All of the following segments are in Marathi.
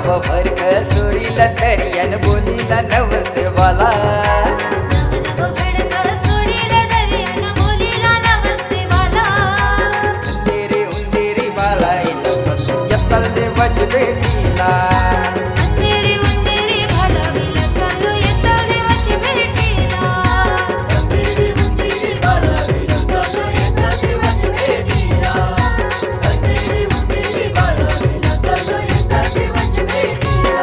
नव फरक सोडीला दर्यान बोलीला नमस्ते वाला नव भडक सोडीला दर्यान बोलीला नमस्ते वाला तेरे उंदेरी वाला येत्तल देवाच भेटीला अंधेरी उंदेरी भालावीला चाललो येत्तल देवाची भेटीला अंधेरी उंदेरी भालावीला चाललो येत्तल देवाची भेटीला अंधेरी उंदेरी भालावीला चाललो येत्तल देवाची भेटीला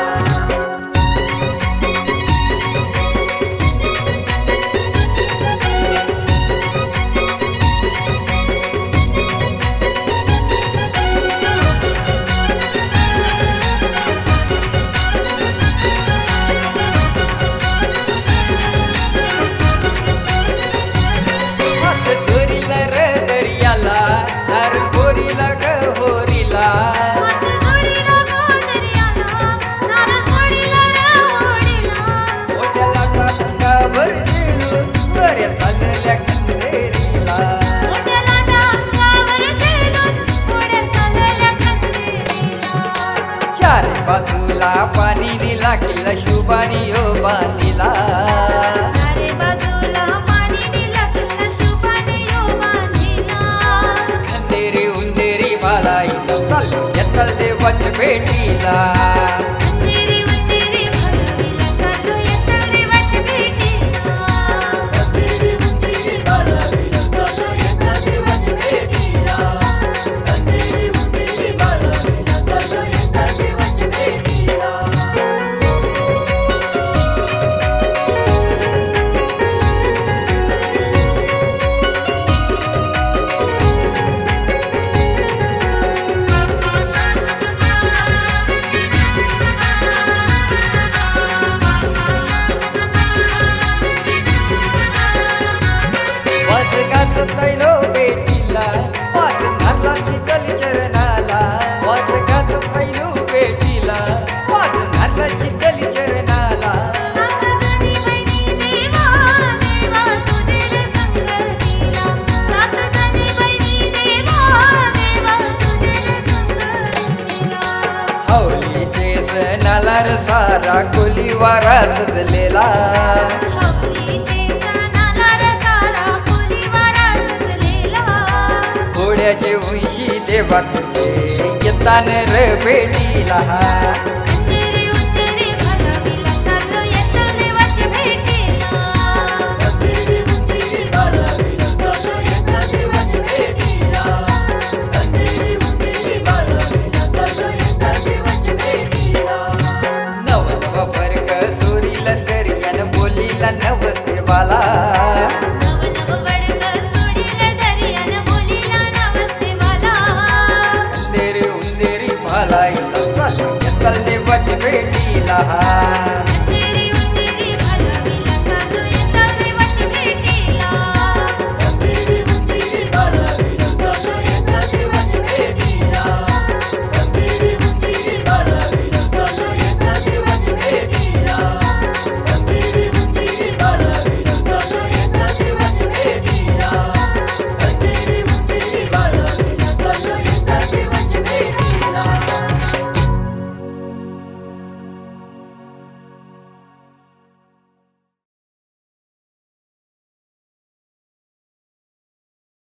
हात चोरीला र दर्याला नार गोरीला ग होरीला हात जोडीला गो दर्याला नारळ फोडीला र होडीला मोठ्याला टांगावर झेलून बऱ्या चालल्या खंडेरीला मोठ्या लाटा अंगावर झेलून थोड्या चालल्या खंडेरीला चार बाजूला पाणी दिला किल्ला शुभानी यो बांधिला चारे बाजूला पाणी दिला किल्ला शुभाने यो बांधिला खंडेरी उंदेरी भाला इथं चाललो येत्तल देवाच भेटीला अंधेरी उंदेरी भालावीला चाललो येत्तल देवाची भेटीला अंधेरी उंदेरी भालावीला चाललो येत्तल देवाची भेटीला अंधेरी उंदेरी भालावीला चाललो येत्तल देवाची भेटीला वाजगाच पहिलो भेटीला वाज धरला चिखल चरणाला वाजगाच पहिलो भेटीला वाज धरला चिखल चरणाला सात जणी बहिणी देवा देवा तुझे रे संगतीला सात जणी बहिणी देवा देवा तुझे रे संगतीला हौलीचे सणाला र सारा कोलीवारा सजलेला हवलीचे सणाला र सारा कोलीवारा सजलेला घोड्याचे उंशी देवा तुझे येतान र भेटीला अंधेरी उंदेरी भालावीला चाललो येत्तल देवाची भेटीला अंधेरी उंदेरी भालावीला चाललो येत्तल देवाची भेटीला अंधेरी उंदेरी भालावीला चाललो येत्तल देवाची भेटीला नव नव फरक सोरीला दर्यान बोलीला नमस्ते वाला नव नव बडक सोडीला दर्यान बोलीला नमस्ते वाला तेरे उंदेरी भाला इथं चाललो येत्तल देवाच भेटीला